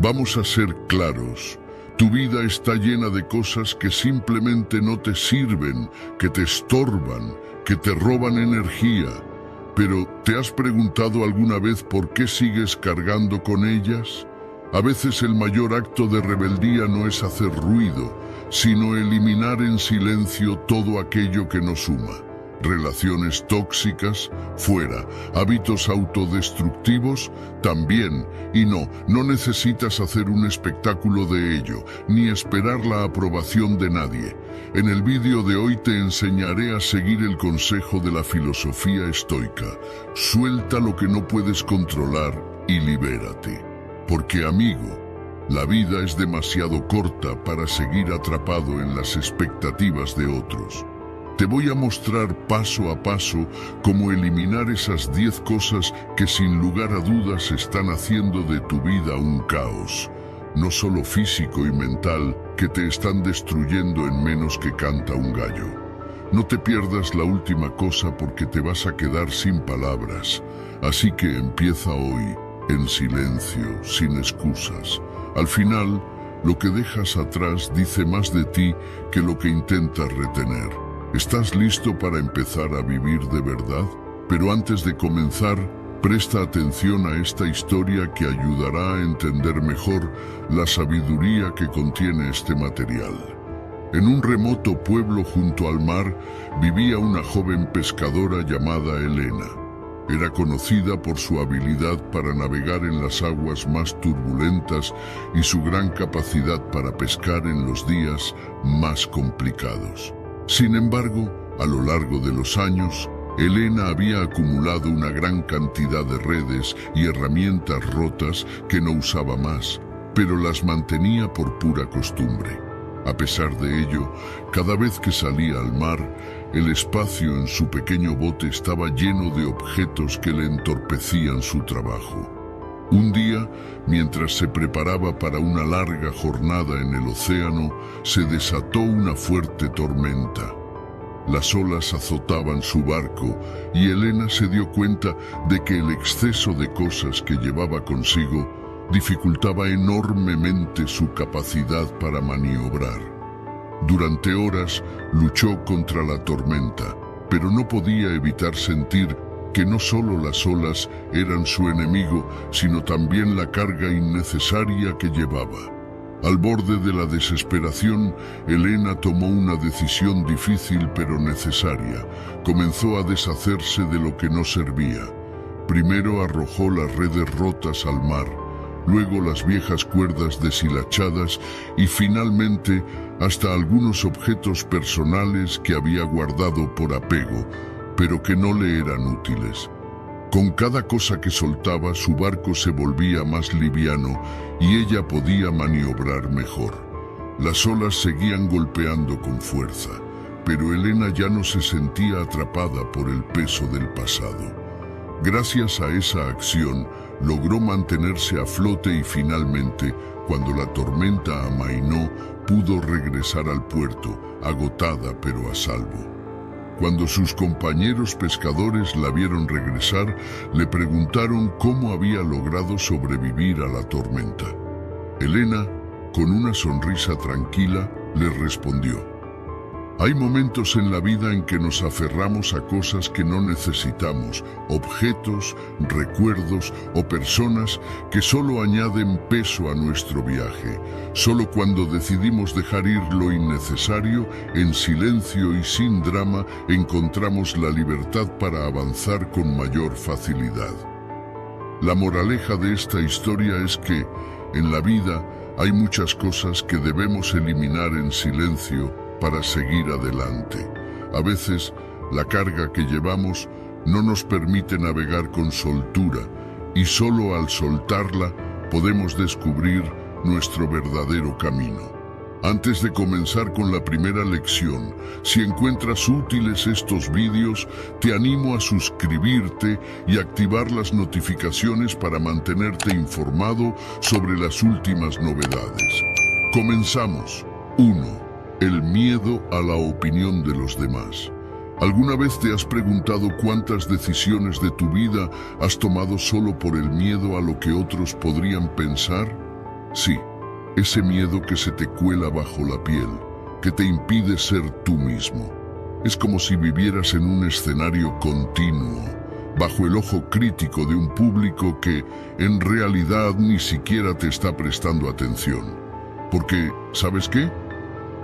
Vamos a ser claros. Tu vida está llena de cosas que simplemente no te sirven, que te estorban, que te roban energía. Pero, ¿te has preguntado alguna vez por qué sigues cargando con ellas? A veces el mayor acto de rebeldía no es hacer ruido, sino eliminar en silencio todo aquello que nos suma. Relaciones tóxicas, fuera. Hábitos autodestructivos, también. Y no necesitas hacer un espectáculo de ello, ni esperar la aprobación de nadie. En el vídeo de hoy te enseñaré a seguir el consejo de la filosofía estoica. Suelta lo que no puedes controlar y libérate. Porque, amigo, la vida es demasiado corta para seguir atrapado en las expectativas de otros. Te voy a mostrar paso a paso cómo eliminar esas 10 cosas que sin lugar a dudas están haciendo de tu vida un caos, no solo físico y mental, que te están destruyendo en menos que canta un gallo. No te pierdas la última cosa porque te vas a quedar sin palabras, así que empieza hoy, en silencio, sin excusas. Al final, lo que dejas atrás dice más de ti que lo que intentas retener. ¿Estás listo para empezar a vivir de verdad? Pero antes de comenzar, presta atención a esta historia que ayudará a entender mejor la sabiduría que contiene este material. En un remoto pueblo junto al mar vivía una joven pescadora llamada Elena. Era conocida por su habilidad para navegar en las aguas más turbulentas y su gran capacidad para pescar en los días más complicados. Sin embargo, a lo largo de los años, Elena había acumulado una gran cantidad de redes y herramientas rotas que no usaba más, pero las mantenía por pura costumbre. A pesar de ello, cada vez que salía al mar, el espacio en su pequeño bote estaba lleno de objetos que le entorpecían su trabajo. Un día, mientras se preparaba para una larga jornada en el océano, se desató una fuerte tormenta. Las olas azotaban su barco y Elena se dio cuenta de que el exceso de cosas que llevaba consigo dificultaba enormemente su capacidad para maniobrar. Durante horas luchó contra la tormenta, pero no podía evitar sentir que no solo las olas eran su enemigo, sino también la carga innecesaria que llevaba. Al borde de la desesperación, Elena tomó una decisión difícil pero necesaria. Comenzó a deshacerse de lo que no servía. Primero arrojó las redes rotas al mar, luego las viejas cuerdas deshilachadas y finalmente hasta algunos objetos personales que había guardado por apego, pero que no le eran útiles. Con cada cosa que soltaba, su barco se volvía más liviano y ella podía maniobrar mejor. Las olas seguían golpeando con fuerza, pero Elena ya no se sentía atrapada por el peso del pasado. Gracias a esa acción, logró mantenerse a flote y finalmente, cuando la tormenta amainó, pudo regresar al puerto, agotada pero a salvo. Cuando sus compañeros pescadores la vieron regresar, le preguntaron cómo había logrado sobrevivir a la tormenta. Elena, con una sonrisa tranquila, les respondió: hay momentos en la vida en que nos aferramos a cosas que no necesitamos, objetos, recuerdos o personas que solo añaden peso a nuestro viaje. Solo cuando decidimos dejar ir lo innecesario, en silencio y sin drama, encontramos la libertad para avanzar con mayor facilidad. La moraleja de esta historia es que, en la vida, hay muchas cosas que debemos eliminar en silencio para seguir adelante. A veces, la carga que llevamos no nos permite navegar con soltura y solo al soltarla podemos descubrir nuestro verdadero camino. Antes de comenzar con la primera lección, si encuentras útiles estos vídeos, te animo a suscribirte y activar las notificaciones para mantenerte informado sobre las últimas novedades. Comenzamos. 1. El miedo a la opinión de los demás. ¿Alguna vez te has preguntado cuántas decisiones de tu vida has tomado solo por el miedo a lo que otros podrían pensar? Sí, ese miedo que se te cuela bajo la piel, que te impide ser tú mismo. Es como si vivieras en un escenario continuo, bajo el ojo crítico de un público que en realidad ni siquiera te está prestando atención. Porque, ¿sabes qué?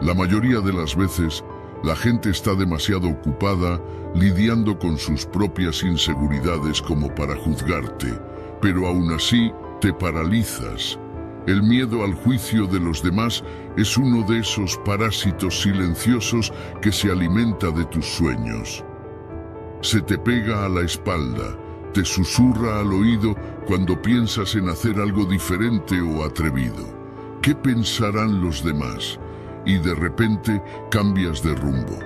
La mayoría de las veces, la gente está demasiado ocupada lidiando con sus propias inseguridades como para juzgarte, pero aún así te paralizas. El miedo al juicio de los demás es uno de esos parásitos silenciosos que se alimenta de tus sueños. Se te pega a la espalda, te susurra al oído cuando piensas en hacer algo diferente o atrevido. ¿Qué pensarán los demás? Y de repente cambias de rumbo.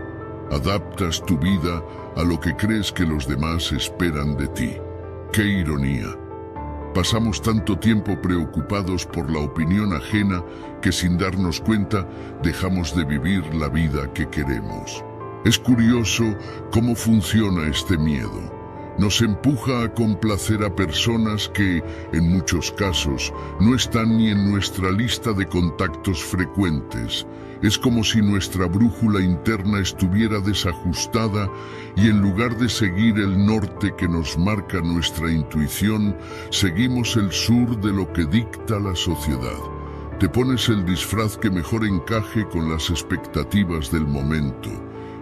Adaptas tu vida a lo que crees que los demás esperan de ti. ¡Qué ironía! Pasamos tanto tiempo preocupados por la opinión ajena que sin darnos cuenta dejamos de vivir la vida que queremos. Es curioso cómo funciona este miedo. Nos empuja a complacer a personas que, en muchos casos, no están ni en nuestra lista de contactos frecuentes. Es como si nuestra brújula interna estuviera desajustada y en lugar de seguir el norte que nos marca nuestra intuición, seguimos el sur de lo que dicta la sociedad. Te pones el disfraz que mejor encaje con las expectativas del momento,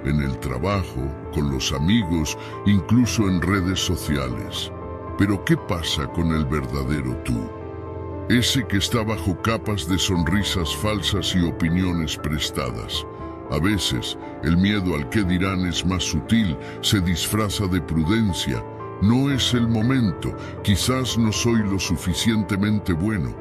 en el trabajo, con los amigos, incluso en redes sociales. Pero ¿qué pasa con el verdadero tú? Ese que está bajo capas de sonrisas falsas y opiniones prestadas. A veces, el miedo al qué dirán es más sutil, se disfraza de prudencia. No es el momento, quizás no soy lo suficientemente bueno.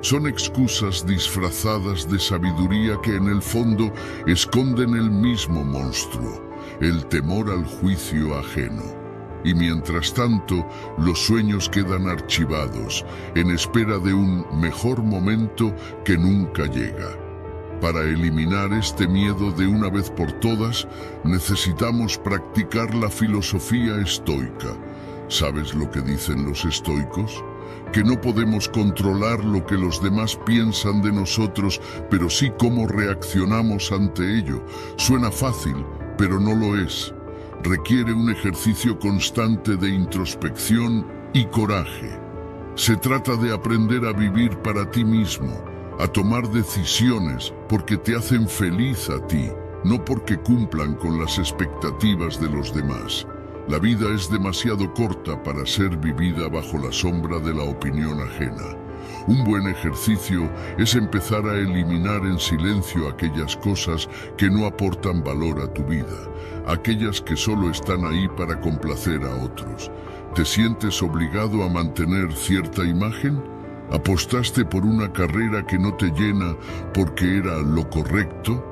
Son excusas disfrazadas de sabiduría que en el fondo esconden el mismo monstruo, el temor al juicio ajeno. Y mientras tanto, los sueños quedan archivados, en espera de un mejor momento que nunca llega. Para eliminar este miedo de una vez por todas, necesitamos practicar la filosofía estoica. ¿Sabes lo que dicen los estoicos? Que no podemos controlar lo que los demás piensan de nosotros, pero sí cómo reaccionamos ante ello. Suena fácil, pero no lo es. Requiere un ejercicio constante de introspección y coraje. Se trata de aprender a vivir para ti mismo, a tomar decisiones porque te hacen feliz a ti, no porque cumplan con las expectativas de los demás. La vida es demasiado corta para ser vivida bajo la sombra de la opinión ajena. Un buen ejercicio es empezar a eliminar en silencio aquellas cosas que no aportan valor a tu vida, aquellas que solo están ahí para complacer a otros. ¿Te sientes obligado a mantener cierta imagen? ¿Apostaste por una carrera que no te llena porque era lo correcto?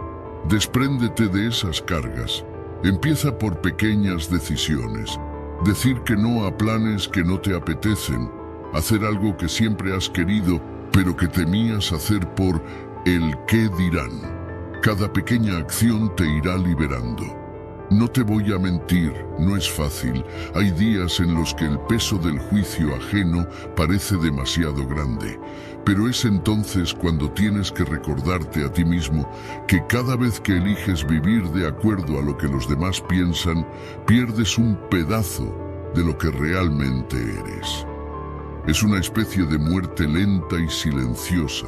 Despréndete de esas cargas. Empieza por pequeñas decisiones. Decir que no a planes que no te apetecen. Hacer algo que siempre has querido, pero que temías hacer por el qué dirán. Cada pequeña acción te irá liberando. No te voy a mentir, no es fácil. Hay días en los que el peso del juicio ajeno parece demasiado grande. Pero es entonces cuando tienes que recordarte a ti mismo que cada vez que eliges vivir de acuerdo a lo que los demás piensan, pierdes un pedazo de lo que realmente eres. Es una especie de muerte lenta y silenciosa,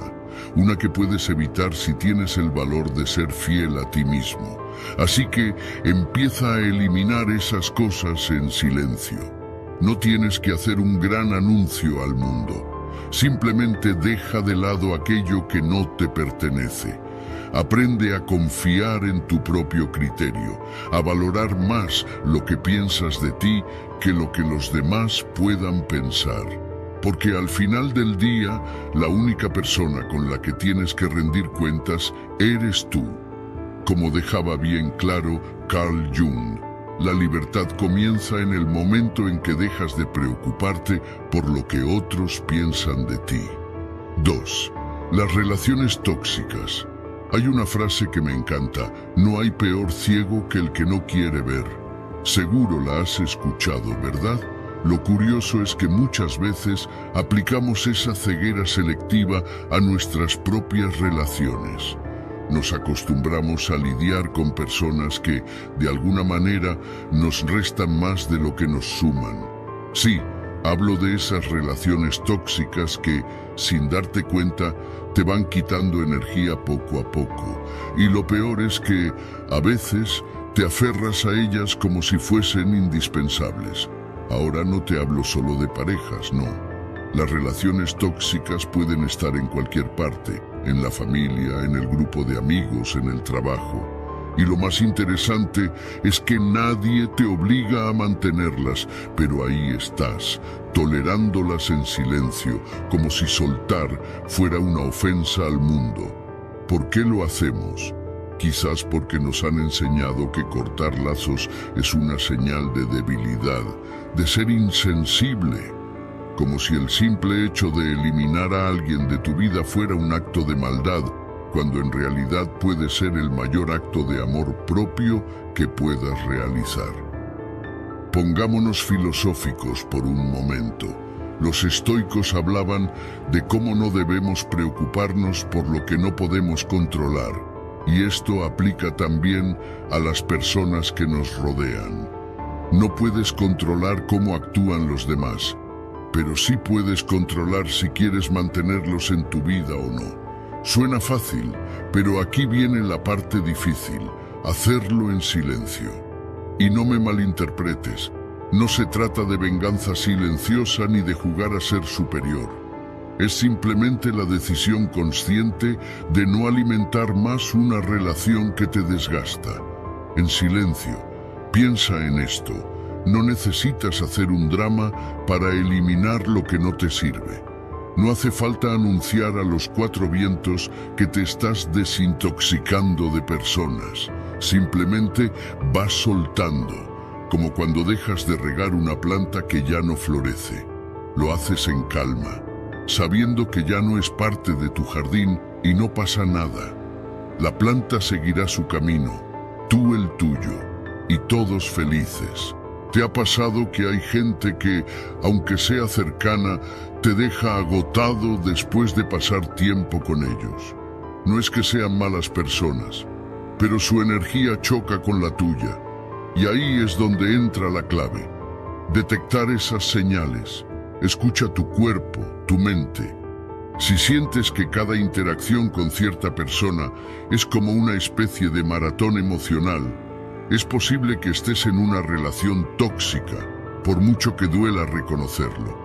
una que puedes evitar si tienes el valor de ser fiel a ti mismo. Así que empieza a eliminar esas cosas en silencio. No tienes que hacer un gran anuncio al mundo. Simplemente deja de lado aquello que no te pertenece. Aprende a confiar en tu propio criterio, a valorar más lo que piensas de ti que lo que los demás puedan pensar. Porque al final del día, la única persona con la que tienes que rendir cuentas eres tú. Como dejaba bien claro Carl Jung, la libertad comienza en el momento en que dejas de preocuparte por lo que otros piensan de ti. 2. Las relaciones tóxicas. Hay una frase que me encanta: no hay peor ciego que el que no quiere ver. Seguro la has escuchado, ¿verdad? Lo curioso es que muchas veces aplicamos esa ceguera selectiva a nuestras propias relaciones. Nos acostumbramos a lidiar con personas que, de alguna manera, nos restan más de lo que nos suman. Sí, hablo de esas relaciones tóxicas que, sin darte cuenta, te van quitando energía poco a poco. Y lo peor es que, a veces, te aferras a ellas como si fuesen indispensables. Ahora no te hablo solo de parejas, no. Las relaciones tóxicas pueden estar en cualquier parte, en la familia, en el grupo de amigos, en el trabajo. Y lo más interesante es que nadie te obliga a mantenerlas, pero ahí estás, tolerándolas en silencio, como si soltar fuera una ofensa al mundo. ¿Por qué lo hacemos? Quizás porque nos han enseñado que cortar lazos es una señal de debilidad, de ser insensible, como si el simple hecho de eliminar a alguien de tu vida fuera un acto de maldad, cuando en realidad puede ser el mayor acto de amor propio que puedas realizar. Pongámonos filosóficos por un momento. Los estoicos hablaban de cómo no debemos preocuparnos por lo que no podemos controlar. Y esto aplica también a las personas que nos rodean. No puedes controlar cómo actúan los demás, pero sí puedes controlar si quieres mantenerlos en tu vida o no. Suena fácil, pero aquí viene la parte difícil, hacerlo en silencio. Y no me malinterpretes, no se trata de venganza silenciosa ni de jugar a ser superior. Es simplemente la decisión consciente de no alimentar más una relación que te desgasta. En silencio, piensa en esto. No necesitas hacer un drama para eliminar lo que no te sirve. No hace falta anunciar a los cuatro vientos que te estás desintoxicando de personas. Simplemente vas soltando, como cuando dejas de regar una planta que ya no florece. Lo haces en calma, sabiendo que ya no es parte de tu jardín y no pasa nada. La planta seguirá su camino, tú el tuyo, y todos felices. ¿Te ha pasado que hay gente que, aunque sea cercana, te deja agotado después de pasar tiempo con ellos? No es que sean malas personas, pero su energía choca con la tuya. Y ahí es donde entra la clave. Detectar esas señales. Escucha tu cuerpo, tu mente. Si sientes que cada interacción con cierta persona es como una especie de maratón emocional, es posible que estés en una relación tóxica, por mucho que duela reconocerlo.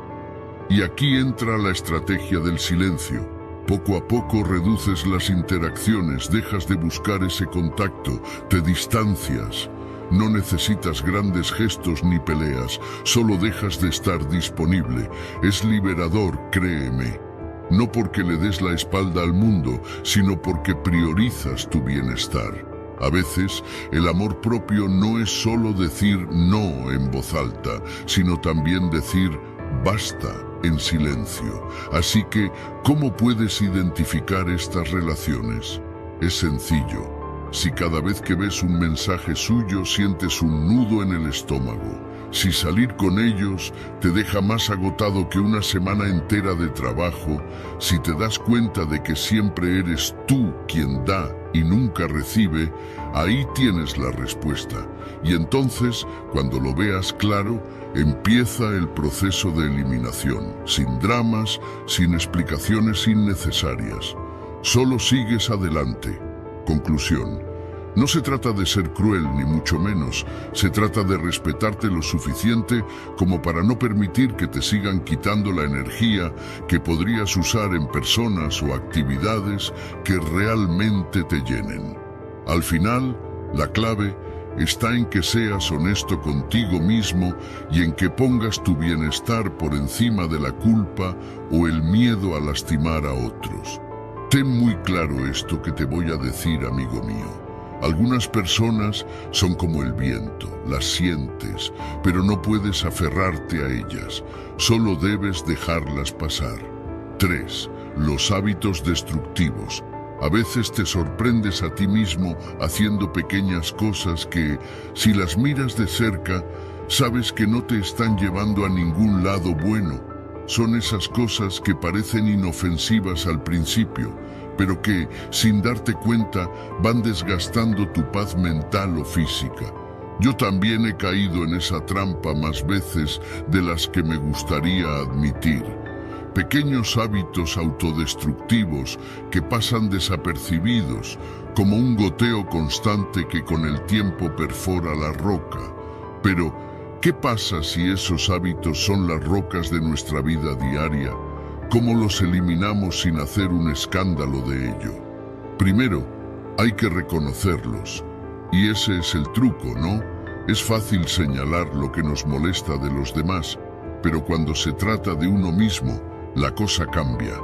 Y aquí entra la estrategia del silencio. Poco a poco reduces las interacciones, dejas de buscar ese contacto, te distancias. No necesitas grandes gestos ni peleas, solo dejas de estar disponible. Es liberador, créeme. No porque le des la espalda al mundo, sino porque priorizas tu bienestar. A veces, el amor propio no es solo decir no en voz alta, sino también decir basta en silencio. Así que, ¿cómo puedes identificar estas relaciones? Es sencillo. Si cada vez que ves un mensaje suyo sientes un nudo en el estómago, si salir con ellos te deja más agotado que una semana entera de trabajo, si te das cuenta de que siempre eres tú quien da y nunca recibe, ahí tienes la respuesta. Y entonces, cuando lo veas claro, empieza el proceso de eliminación, sin dramas, sin explicaciones innecesarias. Solo sigues adelante. Conclusión. No se trata de ser cruel, ni mucho menos. Se trata de respetarte lo suficiente como para no permitir que te sigan quitando la energía que podrías usar en personas o actividades que realmente te llenen. Al final, la clave está en que seas honesto contigo mismo y en que pongas tu bienestar por encima de la culpa o el miedo a lastimar a otros. Ten muy claro esto que te voy a decir, amigo mío. Algunas personas son como el viento, las sientes, pero no puedes aferrarte a ellas, solo debes dejarlas pasar. 3. Los hábitos destructivos. A veces te sorprendes a ti mismo haciendo pequeñas cosas que, si las miras de cerca, sabes que no te están llevando a ningún lado bueno. Son esas cosas que parecen inofensivas al principio, pero que, sin darte cuenta, van desgastando tu paz mental o física. Yo también he caído en esa trampa más veces de las que me gustaría admitir. Pequeños hábitos autodestructivos que pasan desapercibidos, como un goteo constante que con el tiempo perfora la roca. Pero, ¿qué pasa si esos hábitos son las rocas de nuestra vida diaria? ¿Cómo los eliminamos sin hacer un escándalo de ello? Primero, hay que reconocerlos. Y ese es el truco, ¿no? Es fácil señalar lo que nos molesta de los demás, pero cuando se trata de uno mismo, la cosa cambia.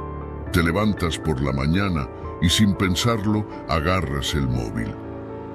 Te levantas por la mañana y sin pensarlo agarras el móvil.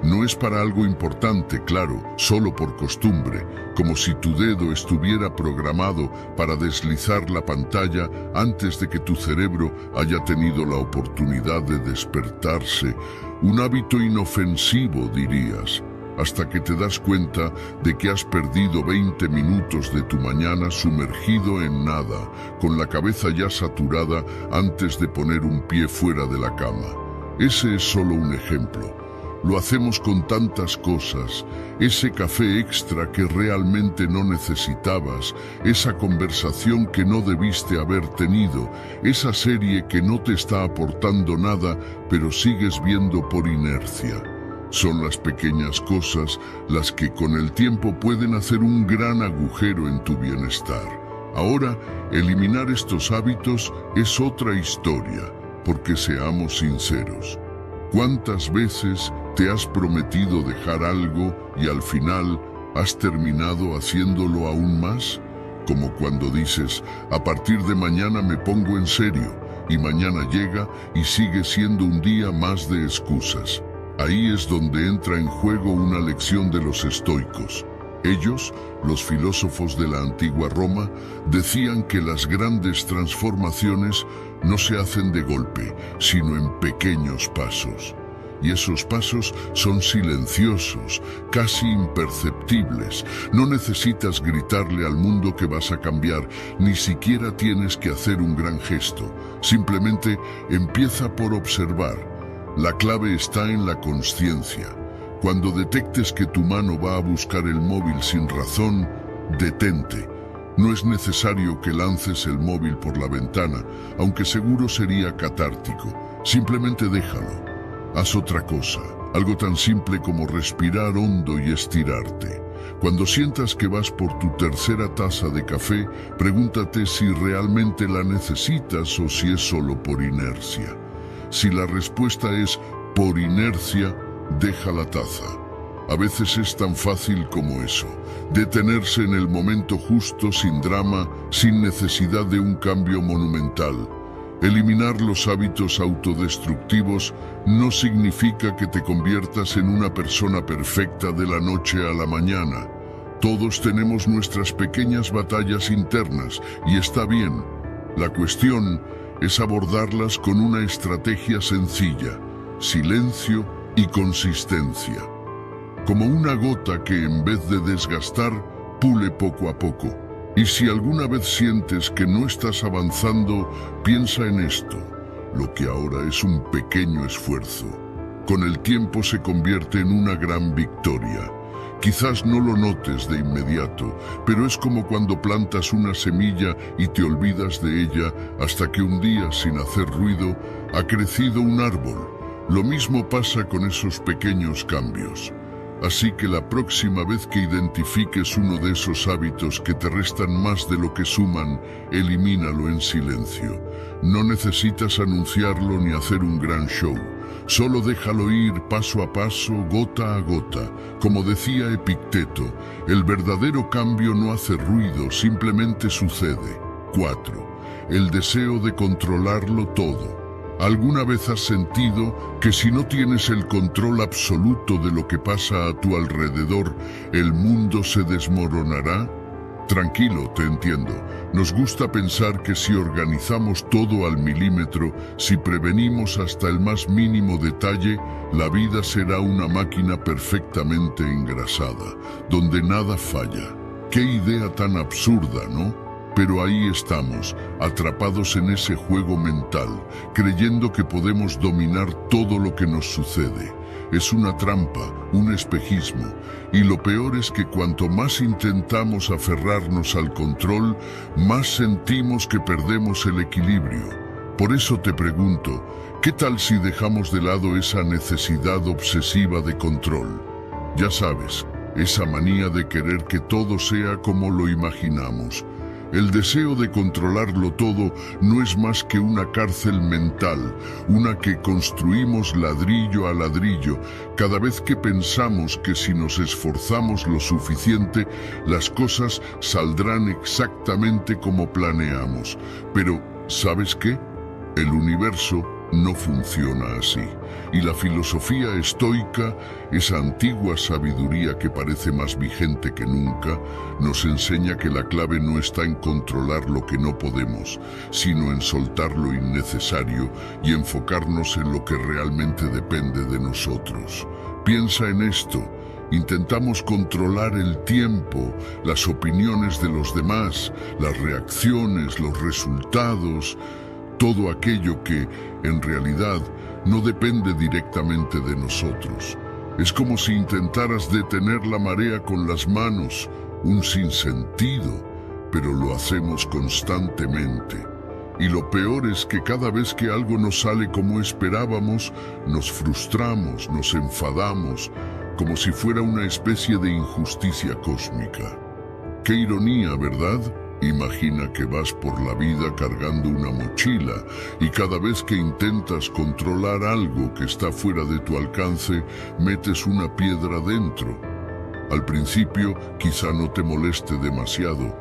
No es para algo importante, claro, solo por costumbre, como si tu dedo estuviera programado para deslizar la pantalla antes de que tu cerebro haya tenido la oportunidad de despertarse. Un hábito inofensivo, dirías, hasta que te das cuenta de que has perdido 20 minutos de tu mañana sumergido en nada, con la cabeza ya saturada antes de poner un pie fuera de la cama. Ese es solo un ejemplo. Lo hacemos con tantas cosas, ese café extra que realmente no necesitabas, esa conversación que no debiste haber tenido, esa serie que no te está aportando nada, pero sigues viendo por inercia. Son las pequeñas cosas las que con el tiempo pueden hacer un gran agujero en tu bienestar. Ahora, eliminar estos hábitos es otra historia, porque seamos sinceros. ¿Cuántas veces te has prometido dejar algo y al final has terminado haciéndolo aún más? Como cuando dices, a partir de mañana me pongo en serio, y mañana llega y sigue siendo un día más de excusas. Ahí es donde entra en juego una lección de los estoicos. Ellos, los filósofos de la antigua Roma, decían que las grandes transformaciones no se hacen de golpe, sino en pequeños pasos. Y esos pasos son silenciosos, casi imperceptibles. No necesitas gritarle al mundo que vas a cambiar, ni siquiera tienes que hacer un gran gesto. Simplemente empieza por observar. La clave está en la consciencia. Cuando detectes que tu mano va a buscar el móvil sin razón, detente. No es necesario que lances el móvil por la ventana, aunque seguro sería catártico. Simplemente déjalo. Haz otra cosa, algo tan simple como respirar hondo y estirarte. Cuando sientas que vas por tu tercera taza de café, pregúntate si realmente la necesitas o si es solo por inercia. Si la respuesta es por inercia, deja la taza. A veces es tan fácil como eso, detenerse en el momento justo sin drama, sin necesidad de un cambio monumental. Eliminar los hábitos autodestructivos no significa que te conviertas en una persona perfecta de la noche a la mañana. Todos tenemos nuestras pequeñas batallas internas y está bien. La cuestión es abordarlas con una estrategia sencilla, silencio y consistencia. Como una gota que en vez de desgastar, pule poco a poco. Y si alguna vez sientes que no estás avanzando, piensa en esto. Lo que ahora es un pequeño esfuerzo, con el tiempo se convierte en una gran victoria. Quizás no lo notes de inmediato, pero es como cuando plantas una semilla y te olvidas de ella hasta que un día, sin hacer ruido, ha crecido un árbol. Lo mismo pasa con esos pequeños cambios. Así que la próxima vez que identifiques uno de esos hábitos que te restan más de lo que suman, elimínalo en silencio. No necesitas anunciarlo ni hacer un gran show. Solo déjalo ir paso a paso, gota a gota. Como decía Epicteto, el verdadero cambio no hace ruido, simplemente sucede. 4. El deseo de controlarlo todo. ¿Alguna vez has sentido que si no tienes el control absoluto de lo que pasa a tu alrededor, el mundo se desmoronará? Tranquilo, te entiendo. Nos gusta pensar que si organizamos todo al milímetro, si prevenimos hasta el más mínimo detalle, la vida será una máquina perfectamente engrasada, donde nada falla. Qué idea tan absurda, ¿no? Pero ahí estamos, atrapados en ese juego mental, creyendo que podemos dominar todo lo que nos sucede. Es una trampa, un espejismo, y lo peor es que cuanto más intentamos aferrarnos al control, más sentimos que perdemos el equilibrio. Por eso te pregunto, ¿qué tal si dejamos de lado esa necesidad obsesiva de control? Ya sabes, esa manía de querer que todo sea como lo imaginamos. El deseo de controlarlo todo no es más que una cárcel mental, una que construimos ladrillo a ladrillo, cada vez que pensamos que si nos esforzamos lo suficiente, las cosas saldrán exactamente como planeamos. Pero, ¿sabes qué? El universo no funciona así. Y la filosofía estoica, esa antigua sabiduría que parece más vigente que nunca, nos enseña que la clave no está en controlar lo que no podemos, sino en soltar lo innecesario y enfocarnos en lo que realmente depende de nosotros. Piensa en esto. Intentamos controlar el tiempo, las opiniones de los demás, las reacciones, los resultados, todo aquello que, en realidad, no depende directamente de nosotros. Es como si intentaras detener la marea con las manos, un sinsentido, pero lo hacemos constantemente. Y lo peor es que cada vez que algo no sale como esperábamos, nos frustramos, nos enfadamos, como si fuera una especie de injusticia cósmica. Qué ironía, ¿verdad? Imagina que vas por la vida cargando una mochila y cada vez que intentas controlar algo que está fuera de tu alcance, metes una piedra dentro. Al principio quizá no te moleste demasiado,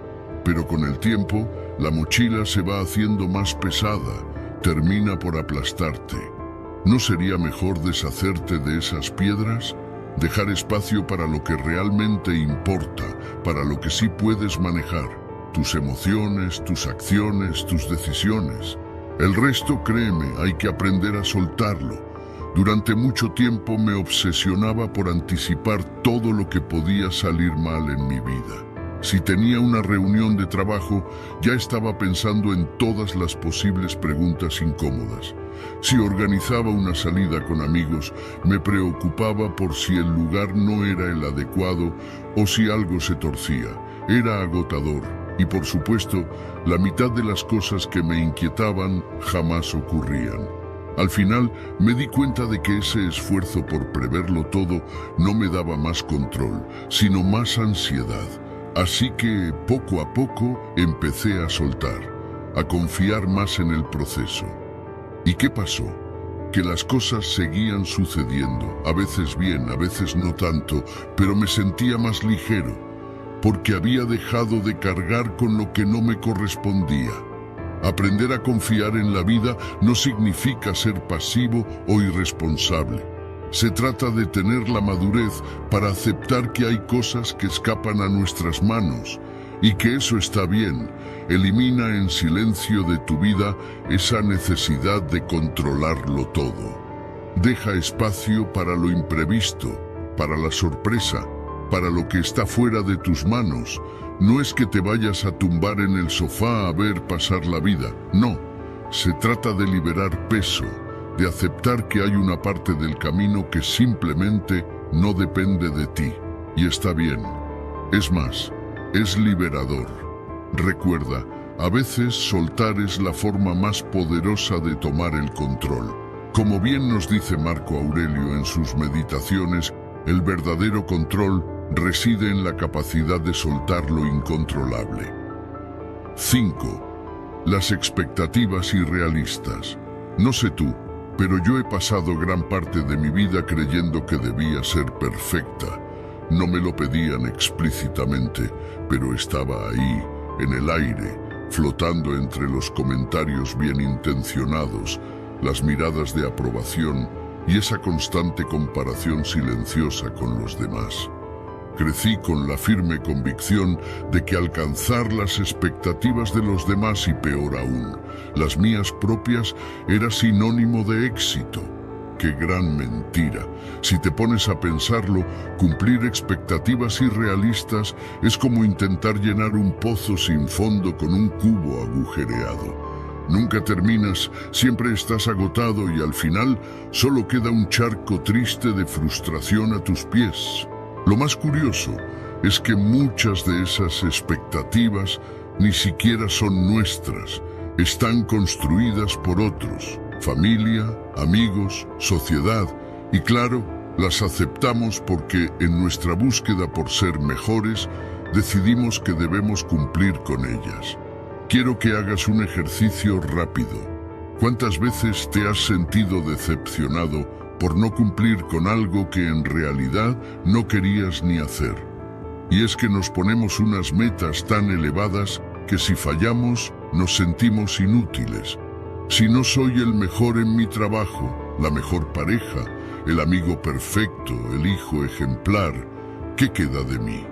pero con el tiempo la mochila se va haciendo más pesada, termina por aplastarte. ¿No sería mejor deshacerte de esas piedras? Dejar espacio para lo que realmente importa, para lo que sí puedes manejar. Tus emociones, tus acciones, tus decisiones. El resto, créeme, hay que aprender a soltarlo. Durante mucho tiempo me obsesionaba por anticipar todo lo que podía salir mal en mi vida. Si tenía una reunión de trabajo, ya estaba pensando en todas las posibles preguntas incómodas. Si organizaba una salida con amigos, me preocupaba por si el lugar no era el adecuado o si algo se torcía. Era agotador. Y por supuesto, la mitad de las cosas que me inquietaban jamás ocurrían. Al final me di cuenta de que ese esfuerzo por preverlo todo no me daba más control, sino más ansiedad. Así que poco a poco empecé a soltar, a confiar más en el proceso. ¿Y qué pasó? Que las cosas seguían sucediendo, a veces bien, a veces no tanto, pero me sentía más ligero, porque había dejado de cargar con lo que no me correspondía. Aprender a confiar en la vida no significa ser pasivo o irresponsable. Se trata de tener la madurez para aceptar que hay cosas que escapan a nuestras manos y que eso está bien. Elimina en silencio de tu vida esa necesidad de controlarlo todo. Deja espacio para lo imprevisto, para la sorpresa, para lo que está fuera de tus manos. No es que te vayas a tumbar en el sofá a ver pasar la vida, no. Se trata de liberar peso, de aceptar que hay una parte del camino que simplemente no depende de ti. Y está bien. Es más, es liberador. Recuerda, a veces soltar es la forma más poderosa de tomar el control. Como bien nos dice Marco Aurelio en sus meditaciones, el verdadero control reside en la capacidad de soltar lo incontrolable. 5. Las expectativas irrealistas. No sé tú, pero yo he pasado gran parte de mi vida creyendo que debía ser perfecta. No me lo pedían explícitamente, pero estaba ahí, en el aire, flotando entre los comentarios bien intencionados, las miradas de aprobación y esa constante comparación silenciosa con los demás. Crecí con la firme convicción de que alcanzar las expectativas de los demás y peor aún, las mías propias, era sinónimo de éxito, qué gran mentira. Si te pones a pensarlo, cumplir expectativas irrealistas es como intentar llenar un pozo sin fondo con un cubo agujereado. Nunca terminas, siempre estás agotado y al final solo queda un charco triste de frustración a tus pies. Lo más curioso es que muchas de esas expectativas ni siquiera son nuestras, están construidas por otros, familia, amigos, sociedad, y claro, las aceptamos porque en nuestra búsqueda por ser mejores, decidimos que debemos cumplir con ellas. Quiero que hagas un ejercicio rápido. ¿Cuántas veces te has sentido decepcionado por no cumplir con algo que en realidad no querías ni hacer? Y es que nos ponemos unas metas tan elevadas que si fallamos nos sentimos inútiles. Si no soy el mejor en mi trabajo, la mejor pareja, el amigo perfecto, el hijo ejemplar, ¿qué queda de mí?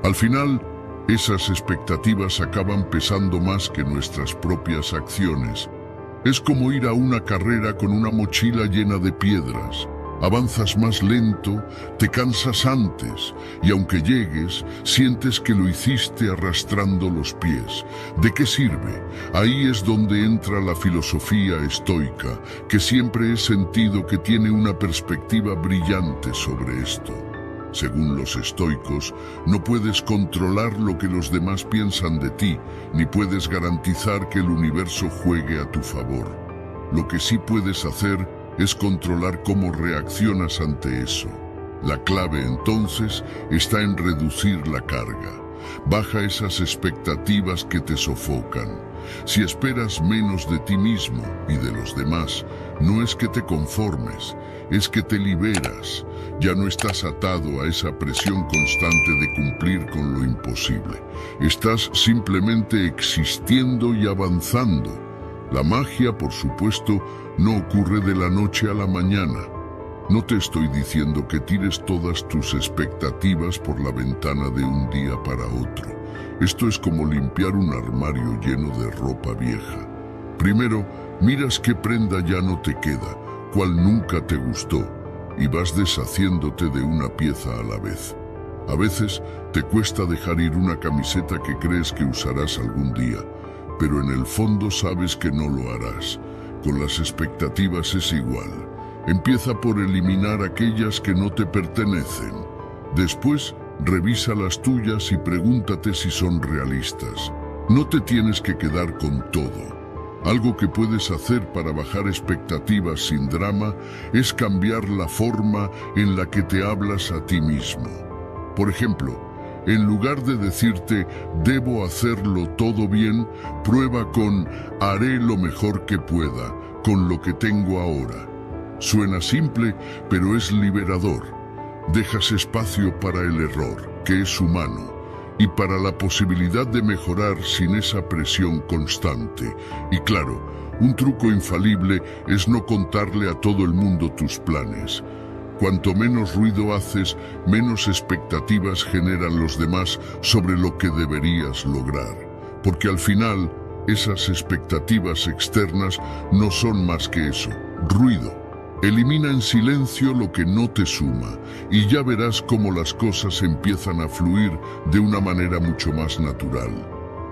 Al final, esas expectativas acaban pesando más que nuestras propias acciones. Es como ir a una carrera con una mochila llena de piedras. Avanzas más lento, te cansas antes y aunque llegues, sientes que lo hiciste arrastrando los pies. ¿De qué sirve? Ahí es donde entra la filosofía estoica, que siempre he sentido que tiene una perspectiva brillante sobre esto. Según los estoicos, no puedes controlar lo que los demás piensan de ti, ni puedes garantizar que el universo juegue a tu favor. Lo que sí puedes hacer es controlar cómo reaccionas ante eso. La clave entonces está en reducir la carga. Baja esas expectativas que te sofocan. Si esperas menos de ti mismo y de los demás, no es que te conformes, es que te liberas. Ya no estás atado a esa presión constante de cumplir con lo imposible. Estás simplemente existiendo y avanzando. La magia, por supuesto, no ocurre de la noche a la mañana. No te estoy diciendo que tires todas tus expectativas por la ventana de un día para otro. Esto es como limpiar un armario lleno de ropa vieja. Primero, miras qué prenda ya no te queda, cuál nunca te gustó, y vas deshaciéndote de una pieza a la vez. A veces te cuesta dejar ir una camiseta que crees que usarás algún día, pero en el fondo sabes que no lo harás. Con las expectativas es igual. Empieza por eliminar aquellas que no te pertenecen. Después, revisa las tuyas y pregúntate si son realistas. No te tienes que quedar con todo. Algo que puedes hacer para bajar expectativas sin drama es cambiar la forma en la que te hablas a ti mismo. Por ejemplo, en lugar de decirte debo hacerlo todo bien, prueba con haré lo mejor que pueda, con lo que tengo ahora. Suena simple, pero es liberador. Dejas espacio para el error, que es humano, y para la posibilidad de mejorar sin esa presión constante. Y claro, un truco infalible es no contarle a todo el mundo tus planes. Cuanto menos ruido haces, menos expectativas generan los demás sobre lo que deberías lograr. Porque al final, esas expectativas externas no son más que eso, ruido. Elimina en silencio lo que no te suma y ya verás cómo las cosas empiezan a fluir de una manera mucho más natural.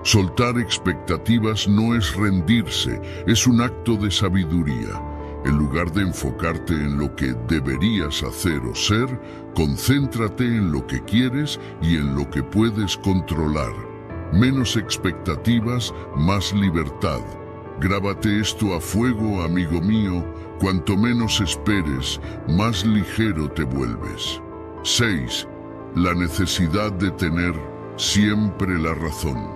Soltar expectativas no es rendirse, es un acto de sabiduría. En lugar de enfocarte en lo que deberías hacer o ser, concéntrate en lo que quieres y en lo que puedes controlar. Menos expectativas, más libertad. Grábate esto a fuego, amigo mío. Cuanto menos esperes, más ligero te vuelves. 6. La necesidad de tener siempre la razón.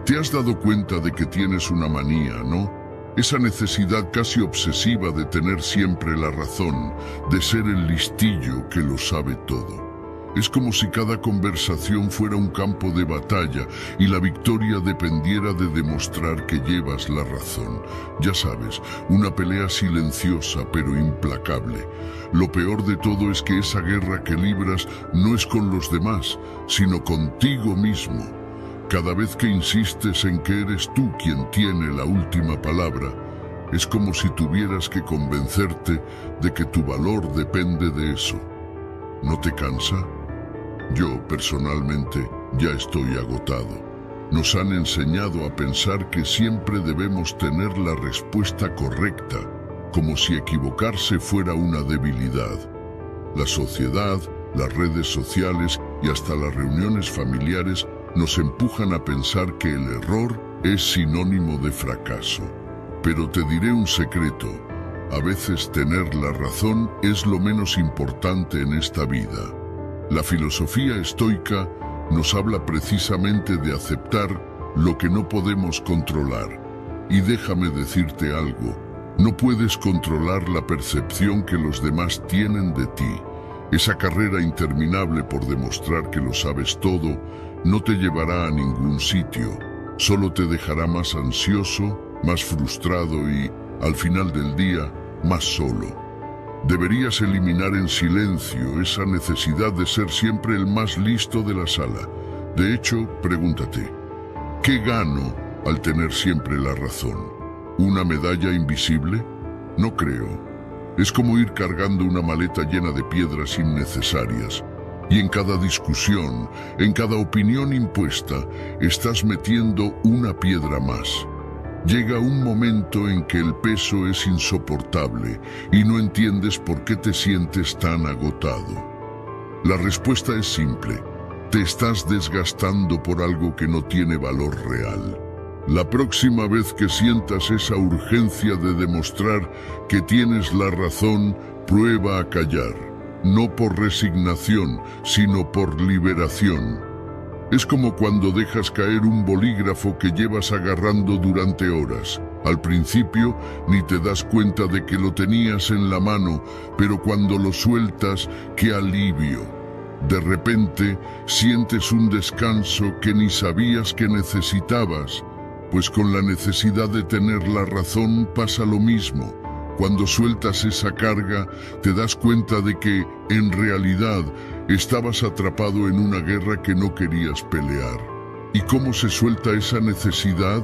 ¿Te has dado cuenta de que tienes una manía, no? Esa necesidad casi obsesiva de tener siempre la razón, de ser el listillo que lo sabe todo. Es como si cada conversación fuera un campo de batalla y la victoria dependiera de demostrar que llevas la razón. Ya sabes, una pelea silenciosa pero implacable. Lo peor de todo es que esa guerra que libras no es con los demás, sino contigo mismo. Cada vez que insistes en que eres tú quien tiene la última palabra, Es como si tuvieras que convencerte de que tu valor depende de eso. ¿No te cansa? Yo, personalmente, ya estoy agotado. Nos han enseñado a pensar que siempre debemos tener la respuesta correcta, como si equivocarse fuera una debilidad. La sociedad, las redes sociales y hasta las reuniones familiares nos empujan a pensar que el error es sinónimo de fracaso. Pero te diré un secreto, a veces tener la razón es lo menos importante en esta vida. La filosofía estoica nos habla precisamente de aceptar lo que no podemos controlar. Y déjame decirte algo, no puedes controlar la percepción que los demás tienen de ti. Esa carrera interminable por demostrar que lo sabes todo no te llevará a ningún sitio, solo te dejará más ansioso, más frustrado y, al final del día, más solo. Deberías eliminar en silencio esa necesidad de ser siempre el más listo de la sala. De hecho, pregúntate, ¿qué gano al tener siempre la razón? ¿Una medalla invisible? No creo. Es como ir cargando una maleta llena de piedras innecesarias. Y en cada discusión, en cada opinión impuesta, estás metiendo una piedra más. Llega un momento en que el peso es insoportable y no entiendes por qué te sientes tan agotado. La respuesta es simple. Te estás desgastando por algo que no tiene valor real. La próxima vez que sientas esa urgencia de demostrar que tienes la razón, prueba a callar. No por resignación, sino por liberación. Es como cuando dejas caer un bolígrafo que llevas agarrando durante horas. Al principio ni te das cuenta de que lo tenías en la mano, pero cuando lo sueltas, ¡qué alivio! De repente sientes un descanso que ni sabías que necesitabas, pues con la necesidad de tener la razón pasa lo mismo. Cuando sueltas esa carga, te das cuenta de que, en realidad, estabas atrapado en una guerra que no querías pelear. ¿Y cómo se suelta esa necesidad?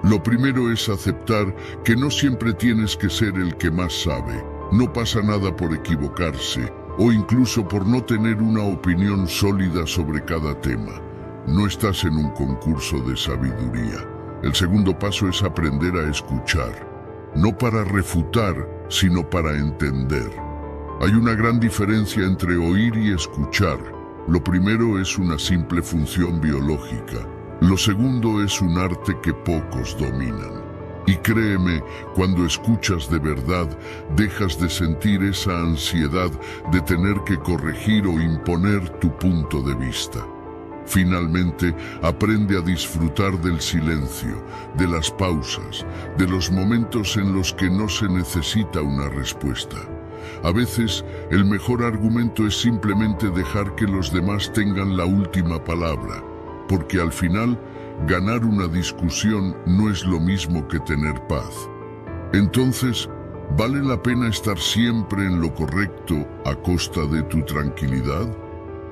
Lo primero es aceptar que no siempre tienes que ser el que más sabe. No pasa nada por equivocarse, o incluso por no tener una opinión sólida sobre cada tema. No estás en un concurso de sabiduría. El segundo paso es aprender a escuchar. No para refutar, sino para entender. Hay una gran diferencia entre oír y escuchar. Lo primero es una simple función biológica. Lo segundo es un arte que pocos dominan. Y créeme, cuando escuchas de verdad, dejas de sentir esa ansiedad de tener que corregir o imponer tu punto de vista. Finalmente, aprende a disfrutar del silencio, de las pausas, de los momentos en los que no se necesita una respuesta. A veces, el mejor argumento es simplemente dejar que los demás tengan la última palabra, porque al final, ganar una discusión no es lo mismo que tener paz. Entonces, ¿vale la pena estar siempre en lo correcto a costa de tu tranquilidad?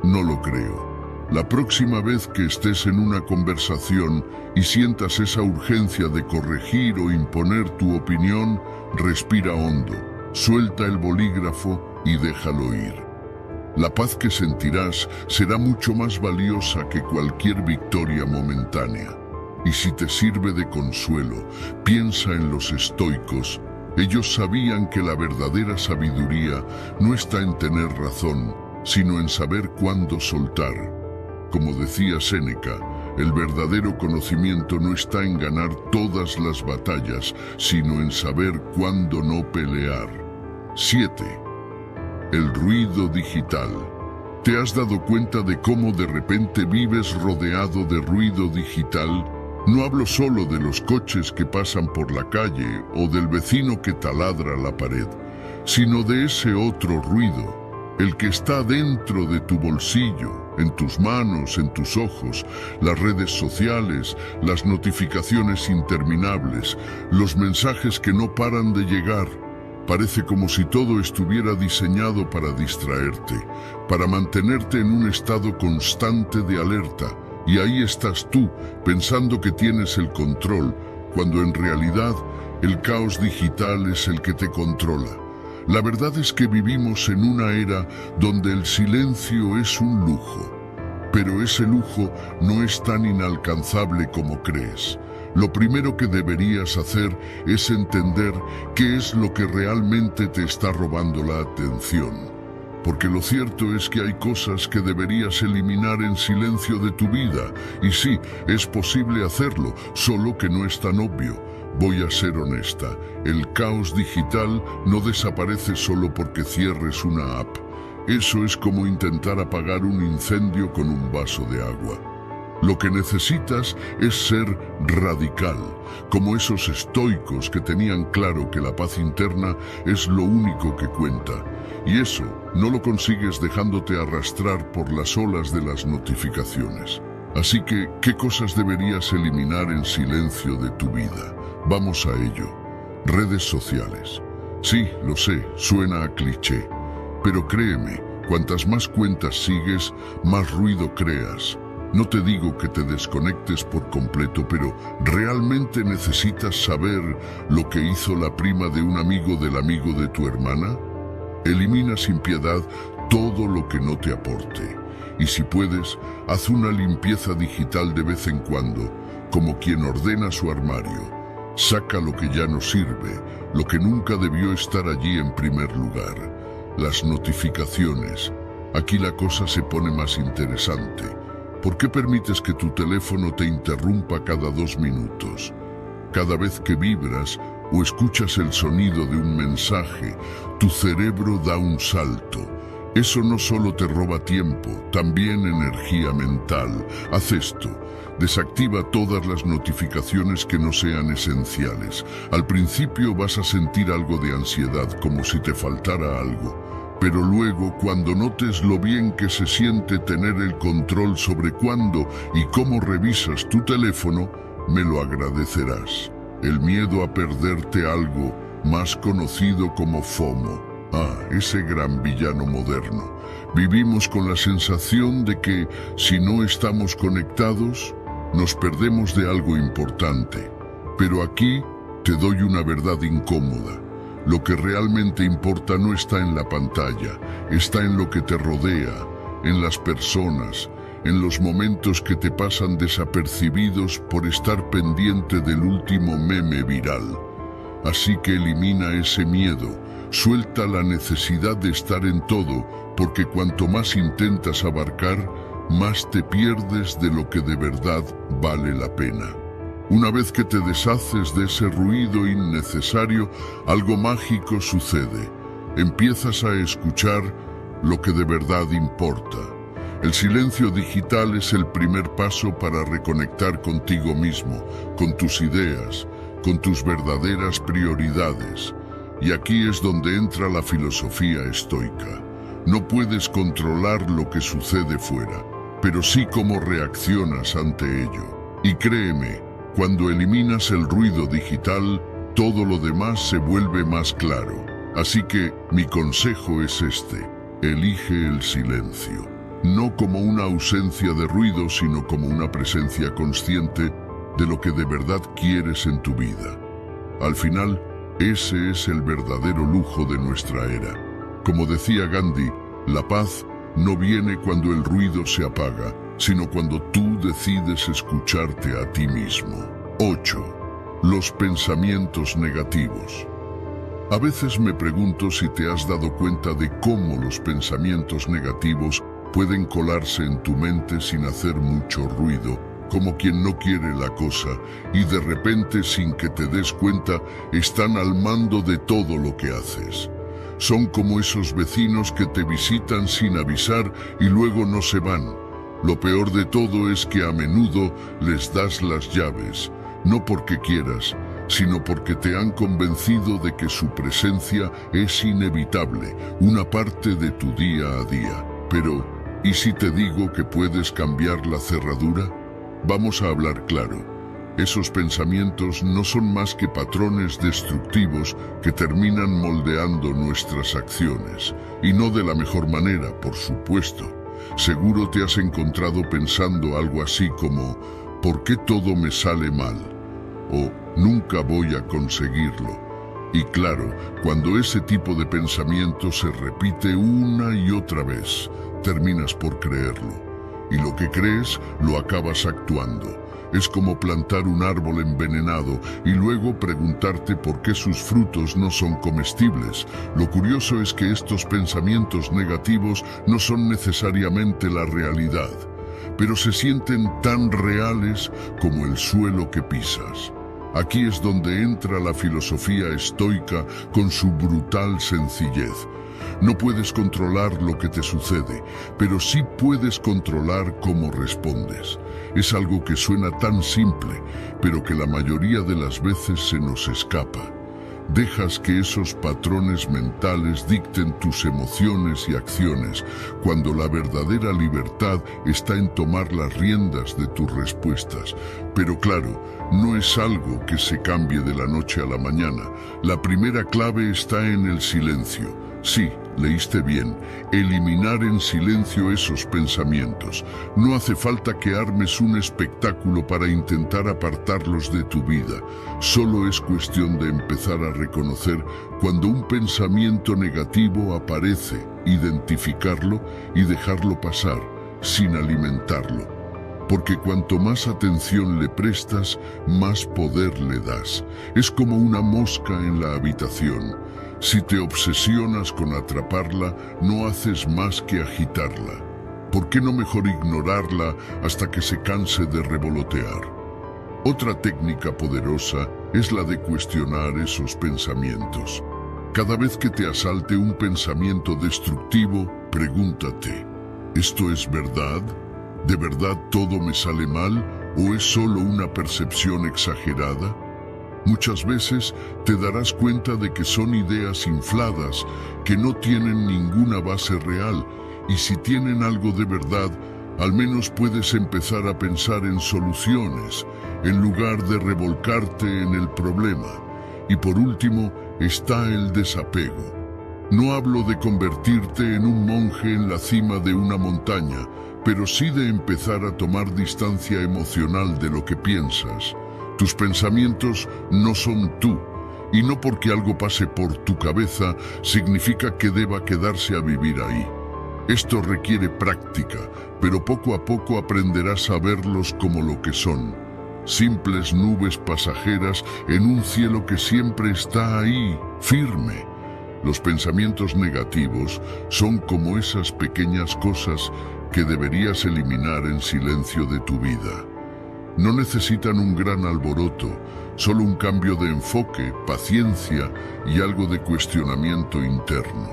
No lo creo. La próxima vez que estés en una conversación y sientas esa urgencia de corregir o imponer tu opinión, respira hondo, suelta el bolígrafo y déjalo ir. La paz que sentirás será mucho más valiosa que cualquier victoria momentánea. Y si te sirve de consuelo, piensa en los estoicos. Ellos sabían que la verdadera sabiduría no está en tener razón, sino en saber cuándo soltar. Como decía Séneca, el verdadero conocimiento no está en ganar todas las batallas, sino en saber cuándo no pelear. 7. El ruido digital. ¿Te has dado cuenta de cómo de repente vives rodeado de ruido digital? No hablo solo de los coches que pasan por la calle o del vecino que taladra la pared, sino de ese otro ruido, el que está dentro de tu bolsillo, en tus manos, en tus ojos, las redes sociales, las notificaciones interminables, los mensajes que no paran de llegar. Parece como si todo estuviera diseñado para distraerte, para mantenerte en un estado constante de alerta. Y ahí estás tú, pensando que tienes el control, cuando en realidad El caos digital es el que te controla. La verdad es que vivimos en una era donde el silencio es un lujo, pero ese lujo no es tan inalcanzable como crees. Lo primero que deberías hacer es entender qué es lo que realmente te está robando la atención. Porque lo cierto es que hay cosas que deberías eliminar en silencio de tu vida. Y sí, es posible hacerlo, solo que no es tan obvio. Voy a ser honesta, el caos digital no desaparece solo porque cierres una app. Eso es como intentar apagar un incendio con un vaso de agua. Lo que necesitas es ser radical, como esos estoicos que tenían claro que la paz interna es lo único que cuenta. Y eso no lo consigues dejándote arrastrar por las olas de las notificaciones. Así que, ¿qué cosas deberías eliminar en silencio de tu vida? Vamos a ello. Redes sociales. Sí, lo sé, suena a cliché. Pero créeme, cuantas más cuentas sigues, más ruido creas. No te digo que te desconectes por completo, pero ¿realmente necesitas saber lo que hizo la prima de un amigo del amigo de tu hermana? Elimina sin piedad todo lo que no te aporte. Y si puedes, haz una limpieza digital de vez en cuando, como quien ordena su armario. Saca lo que ya no sirve, lo que nunca debió estar allí en primer lugar. Las notificaciones. Aquí la cosa se pone más interesante. ¿Por qué permites que tu teléfono te interrumpa cada 2 minutos? Cada vez que vibras o escuchas el sonido de un mensaje, tu cerebro da un salto. Eso no solo te roba tiempo, también energía mental. Haz esto. Desactiva todas las notificaciones que no sean esenciales. Al principio vas a sentir algo de ansiedad, como si te faltara algo. Pero luego, cuando notes lo bien que se siente tener el control sobre cuándo y cómo revisas tu teléfono, me lo agradecerás. El miedo a perderte algo, más conocido como FOMO. Ese gran villano moderno. Vivimos con la sensación de que, si no estamos conectados, nos perdemos de algo importante. Pero aquí te doy una verdad incómoda. Lo que realmente importa no está en la pantalla, está en lo que te rodea, en las personas, en los momentos que te pasan desapercibidos por estar pendiente del último meme viral. Así que elimina ese miedo, suelta la necesidad de estar en todo, porque cuanto más intentas abarcar, más te pierdes de lo que de verdad vale la pena. Una vez que te deshaces de ese ruido innecesario, algo mágico sucede. Empiezas a escuchar lo que de verdad importa. El silencio digital es el primer paso para reconectar contigo mismo, con tus ideas, con tus verdaderas prioridades. Y aquí es donde entra la filosofía estoica. No puedes controlar lo que sucede fuera, pero sí cómo reaccionas ante ello. Y créeme, cuando eliminas el ruido digital, todo lo demás se vuelve más claro. Así que mi consejo es este: elige el silencio. No como una ausencia de ruido, sino como una presencia consciente de lo que de verdad quieres en tu vida. Al final, ese es el verdadero lujo de nuestra era. Como decía Gandhi, la paz no viene cuando el ruido se apaga, sino cuando tú decides escucharte a ti mismo. 8. Los pensamientos negativos. A veces me pregunto si te has dado cuenta de cómo los pensamientos negativos pueden colarse en tu mente sin hacer mucho ruido, como quien no quiere la cosa, y de repente, sin que te des cuenta, están al mando de todo lo que haces. Son como esos vecinos que te visitan sin avisar y luego no se van. Lo peor de todo es que a menudo les das las llaves, no porque quieras, sino porque te han convencido de que su presencia es inevitable, una parte de tu día a día. Pero, ¿y si te digo que puedes cambiar la cerradura? Vamos a hablar claro. Esos pensamientos no son más que patrones destructivos que terminan moldeando nuestras acciones. Y no de la mejor manera, por supuesto. Seguro te has encontrado pensando algo así como: ¿por qué todo me sale mal? O nunca voy a conseguirlo. Y claro, cuando ese tipo de pensamiento se repite una y otra vez, terminas por creerlo. Y lo que crees, lo acabas actuando. Es como plantar un árbol envenenado y luego preguntarte por qué sus frutos no son comestibles. Lo curioso es que estos pensamientos negativos no son necesariamente la realidad, pero se sienten tan reales como el suelo que pisas. Aquí es donde entra la filosofía estoica con su brutal sencillez. No puedes controlar lo que te sucede, pero sí puedes controlar cómo respondes. Es algo que suena tan simple, pero que la mayoría de las veces se nos escapa. Dejas que esos patrones mentales dicten tus emociones y acciones, cuando la verdadera libertad está en tomar las riendas de tus respuestas. Pero claro, no es algo que se cambie de la noche a la mañana. La primera clave está en el silencio. Sí, leíste bien, eliminar en silencio esos pensamientos. No hace falta que armes un espectáculo para intentar apartarlos de tu vida. Solo es cuestión de empezar a reconocer cuando un pensamiento negativo aparece, identificarlo y dejarlo pasar, sin alimentarlo. Porque cuanto más atención le prestas, más poder le das. Es como una mosca en la habitación. Si te obsesionas con atraparla, no haces más que agitarla. ¿Por qué no mejor ignorarla hasta que se canse de revolotear? Otra técnica poderosa es la de cuestionar esos pensamientos. Cada vez que te asalte un pensamiento destructivo, pregúntate, ¿esto es verdad? ¿De verdad todo me sale mal o es solo una percepción exagerada? Muchas veces te darás cuenta de que son ideas infladas, que no tienen ninguna base real, y si tienen algo de verdad, al menos puedes empezar a pensar en soluciones, en lugar de revolcarte en el problema. Y por último, está el desapego. No hablo de convertirte en un monje en la cima de una montaña, pero sí de empezar a tomar distancia emocional de lo que piensas. Tus pensamientos no son tú, y no porque algo pase por tu cabeza significa que deba quedarse a vivir ahí. Esto requiere práctica, pero poco a poco aprenderás a verlos como lo que son. Simples nubes pasajeras en un cielo que siempre está ahí, firme. Los pensamientos negativos son como esas pequeñas cosas que deberías eliminar en silencio de tu vida. No necesitan un gran alboroto, solo un cambio de enfoque, paciencia y algo de cuestionamiento interno.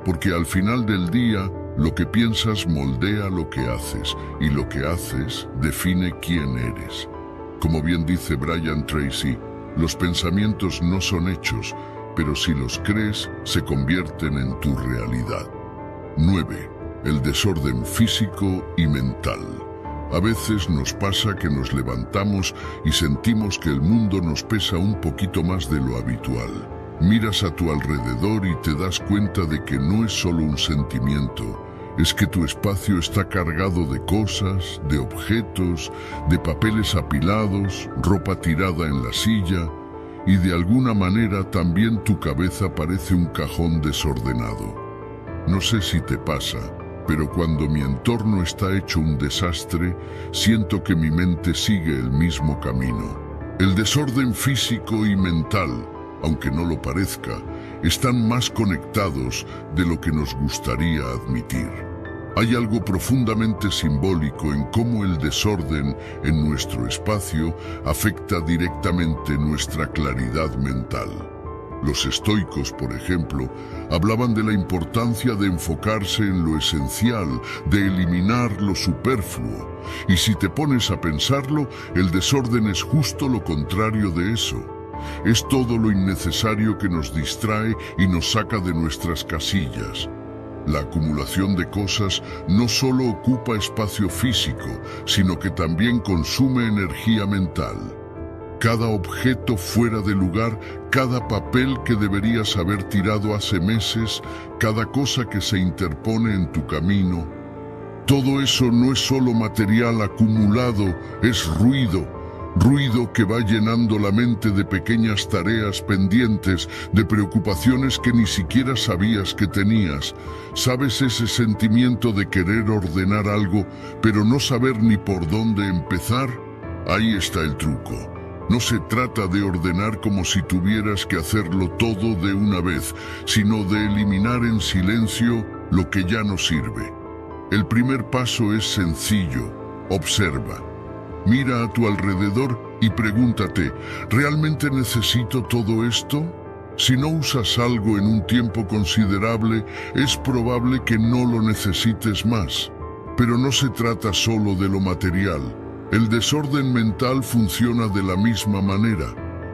Porque al final del día, lo que piensas moldea lo que haces, y lo que haces define quién eres. Como bien dice Brian Tracy, los pensamientos no son hechos, pero si los crees, se convierten en tu realidad. 9. El desorden físico y mental. A veces nos pasa que nos levantamos y sentimos que el mundo nos pesa un poquito más de lo habitual. Miras a tu alrededor y te das cuenta de que no es solo un sentimiento, es que tu espacio está cargado de cosas, de objetos, de papeles apilados, ropa tirada en la silla, y de alguna manera también tu cabeza parece un cajón desordenado. No sé si te pasa, pero cuando mi entorno está hecho un desastre, siento que mi mente sigue el mismo camino. El desorden físico y mental, aunque no lo parezca, están más conectados de lo que nos gustaría admitir. Hay algo profundamente simbólico en cómo el desorden en nuestro espacio afecta directamente nuestra claridad mental. Los estoicos, por ejemplo, hablaban de la importancia de enfocarse en lo esencial, de eliminar lo superfluo. Y si te pones a pensarlo, el desorden es justo lo contrario de eso. Es todo lo innecesario que nos distrae y nos saca de nuestras casillas. La acumulación de cosas no solo ocupa espacio físico, sino que también consume energía mental. Cada objeto fuera de lugar, cada papel que deberías haber tirado hace meses, cada cosa que se interpone en tu camino. Todo eso no es solo material acumulado, es ruido, Ruido que va llenando la mente de pequeñas tareas pendientes, de preocupaciones que ni siquiera sabías que tenías. ¿Sabes ese sentimiento de querer ordenar algo, pero no saber ni por dónde empezar? Ahí está el truco. No se trata de ordenar como si tuvieras que hacerlo todo de una vez, sino de eliminar en silencio lo que ya no sirve. El primer paso es sencillo. Observa. Mira a tu alrededor y pregúntate, ¿realmente necesito todo esto? Si no usas algo en un tiempo considerable, es probable que no lo necesites más. Pero no se trata solo de lo material. El desorden mental funciona de la misma manera.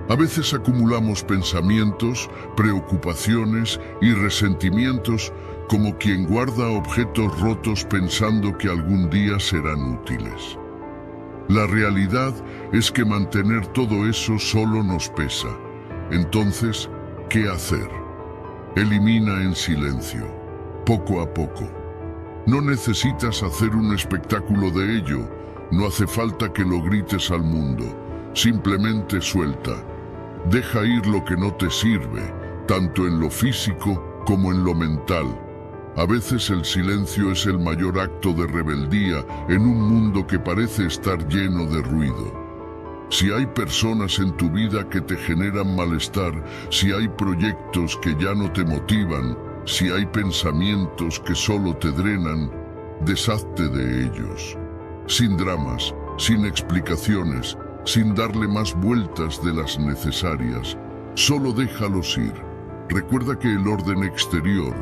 A veces acumulamos pensamientos, preocupaciones y resentimientos como quien guarda objetos rotos pensando que algún día serán útiles. La realidad es que mantener todo eso solo nos pesa. Entonces, ¿qué hacer? Elimina en silencio, poco a poco. No necesitas hacer un espectáculo de ello, no hace falta que lo grites al mundo. Simplemente suelta. Deja ir lo que no te sirve, tanto en lo físico como en lo mental. A veces el silencio es el mayor acto de rebeldía en un mundo que parece estar lleno de ruido. Si hay personas en tu vida que te generan malestar, si hay proyectos que ya no te motivan, si hay pensamientos que solo te drenan, deshazte de ellos. Sin dramas, sin explicaciones, sin darle más vueltas de las necesarias. Solo déjalos ir. Recuerda que el orden exterior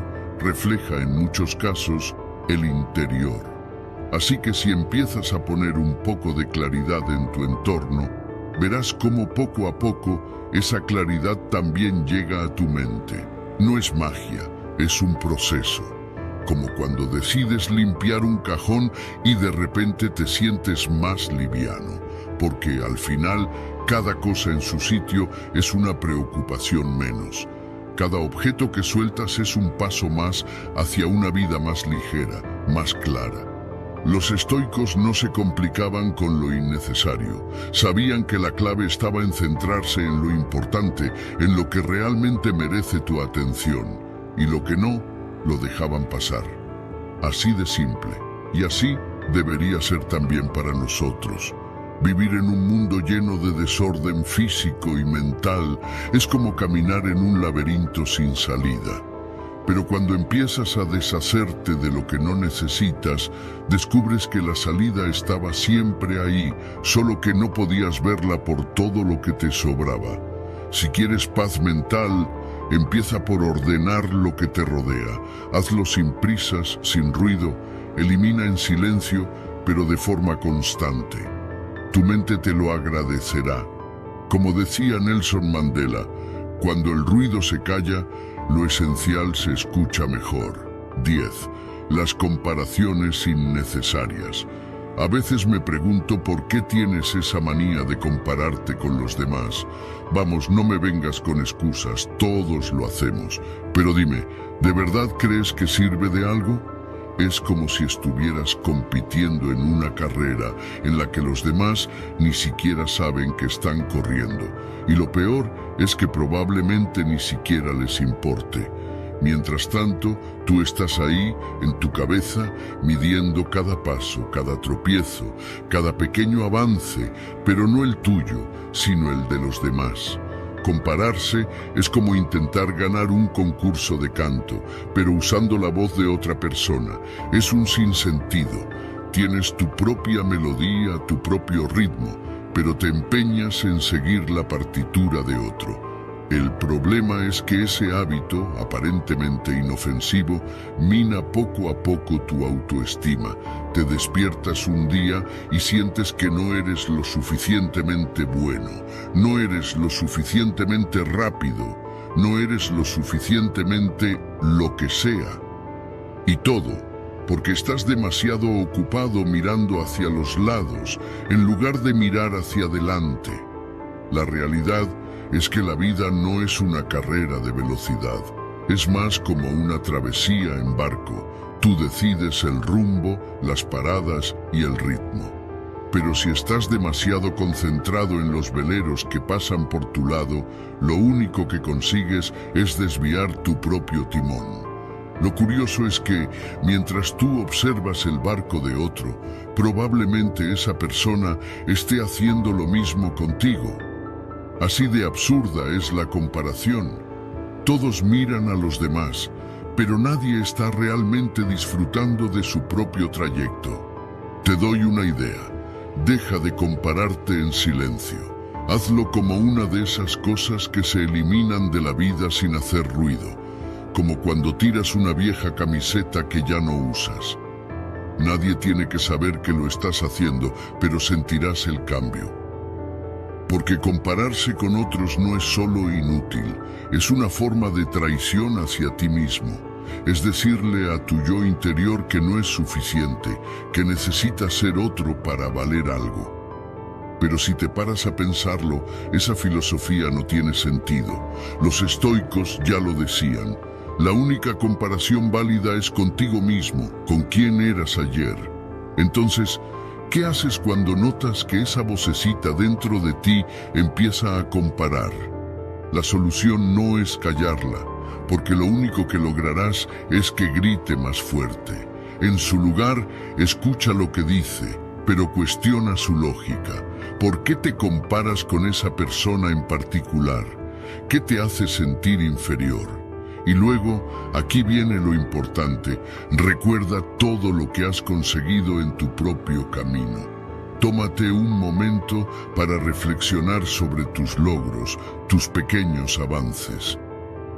refleja en muchos casos el interior. Así que si empiezas a poner un poco de claridad en tu entorno, verás cómo poco a poco esa claridad también llega a tu mente. No es magia, es un proceso. Como cuando decides limpiar un cajón y de repente te sientes más liviano, porque al final cada cosa en su sitio es una preocupación menos. Cada objeto que sueltas es un paso más hacia una vida más ligera, más clara. Los estoicos no se complicaban con lo innecesario. Sabían que la clave estaba en centrarse en lo importante, en lo que realmente merece tu atención, y lo que no, lo dejaban pasar. Así de simple, y así debería ser también para nosotros. Vivir en un mundo lleno de desorden físico y mental es como caminar en un laberinto sin salida. Pero cuando empiezas a deshacerte de lo que no necesitas, descubres que la salida estaba siempre ahí, solo que no podías verla por todo lo que te sobraba. Si quieres paz mental, empieza por ordenar lo que te rodea. Hazlo sin prisas, sin ruido, elimina en silencio, pero de forma constante. Tu mente te lo agradecerá. Como decía Nelson Mandela, cuando el ruido se calla, lo esencial se escucha mejor. 10. Las comparaciones innecesarias. A veces me pregunto por qué tienes esa manía de compararte con los demás. Vamos, no me vengas con excusas, todos lo hacemos. Pero dime, ¿de verdad crees que sirve de algo? Es como si estuvieras compitiendo en una carrera en la que los demás ni siquiera saben que están corriendo. Y lo peor es que probablemente ni siquiera les importe. Mientras tanto, tú estás ahí, en tu cabeza, midiendo cada paso, cada tropiezo, cada pequeño avance, pero no el tuyo, sino el de los demás. Compararse es como intentar ganar un concurso de canto, pero usando la voz de otra persona. Es un sinsentido. Tienes tu propia melodía, tu propio ritmo, pero te empeñas en seguir la partitura de otro. El problema es que ese hábito, aparentemente inofensivo, mina poco a poco tu autoestima. Te despiertas un día y sientes que no eres lo suficientemente bueno, no eres lo suficientemente rápido, no eres lo suficientemente lo que sea. Y todo porque estás demasiado ocupado mirando hacia los lados en lugar de mirar hacia adelante. La realidad es que la vida no es una carrera de velocidad, es más como una travesía en barco. Tú decides el rumbo, las paradas y el ritmo. Pero si estás demasiado concentrado en los veleros que pasan por tu lado, lo único que consigues es desviar tu propio timón. Lo curioso es que, mientras tú observas el barco de otro, probablemente esa persona esté haciendo lo mismo contigo. Así de absurda es la comparación. Todos miran a los demás, pero nadie está realmente disfrutando de su propio trayecto. Te doy una idea. Deja de compararte en silencio. Hazlo como una de esas cosas que se eliminan de la vida sin hacer ruido, como cuando tiras una vieja camiseta que ya no usas. Nadie tiene que saber que lo estás haciendo, pero sentirás el cambio. Porque compararse con otros no es solo inútil, es una forma de traición hacia ti mismo. Es decirle a tu yo interior que no es suficiente, que necesitas ser otro para valer algo. Pero si te paras a pensarlo, esa filosofía no tiene sentido. Los estoicos ya lo decían. La única comparación válida es contigo mismo, con quién eras ayer. Entonces, ¿qué haces cuando notas que esa vocecita dentro de ti empieza a comparar? La solución no es callarla, porque lo único que lograrás es que grite más fuerte. En su lugar, escucha lo que dice, pero cuestiona su lógica. ¿Por qué te comparas con esa persona en particular? ¿Qué te hace sentir inferior? Y luego, aquí viene lo importante, recuerda todo lo que has conseguido en tu propio camino. Tómate un momento para reflexionar sobre tus logros, tus pequeños avances.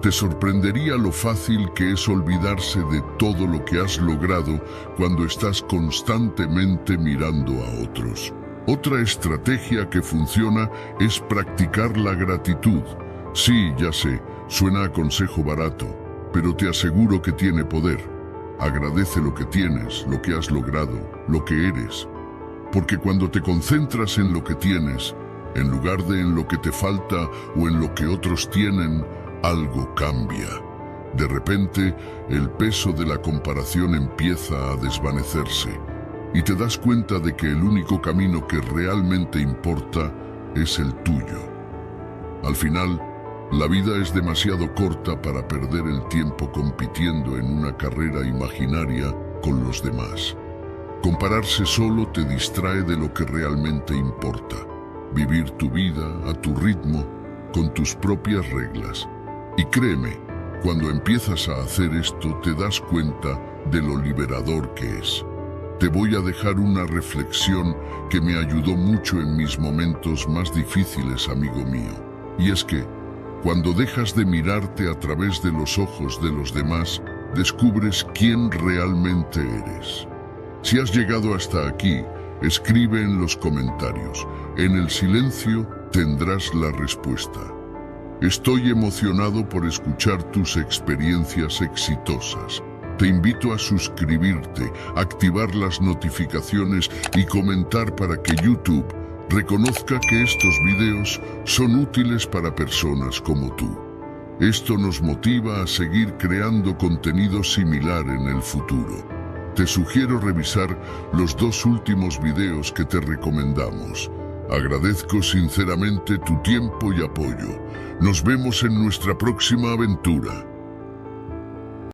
Te sorprendería lo fácil que es olvidarse de todo lo que has logrado cuando estás constantemente mirando a otros. Otra estrategia que funciona es practicar la gratitud. Sí, ya sé, suena a consejo barato, pero te aseguro que tiene poder. Agradece lo que tienes, lo que has logrado, lo que eres. Porque cuando te concentras en lo que tienes, en lugar de en lo que te falta o en lo que otros tienen, algo cambia. De repente, el peso de la comparación empieza a desvanecerse y te das cuenta de que el único camino que realmente importa es el tuyo. Al final, la vida es demasiado corta para perder el tiempo compitiendo en una carrera imaginaria con los demás. Compararse solo te distrae de lo que realmente importa. Vivir tu vida a tu ritmo, con tus propias reglas. Y créeme, cuando empiezas a hacer esto te das cuenta de lo liberador que es. Te voy a dejar una reflexión que me ayudó mucho en mis momentos más difíciles, amigo mío. Y es que, cuando dejas de mirarte a través de los ojos de los demás, descubres quién realmente eres. Si has llegado hasta aquí, escribe en los comentarios. En el silencio tendrás la respuesta. Estoy emocionado por escuchar tus experiencias exitosas. Te invito a suscribirte, activar las notificaciones y comentar para que YouTube reconozca que estos videos son útiles para personas como tú. Esto nos motiva a seguir creando contenido similar en el futuro. Te sugiero revisar los 2 últimos videos que te recomendamos. Agradezco sinceramente tu tiempo y apoyo. Nos vemos en nuestra próxima aventura.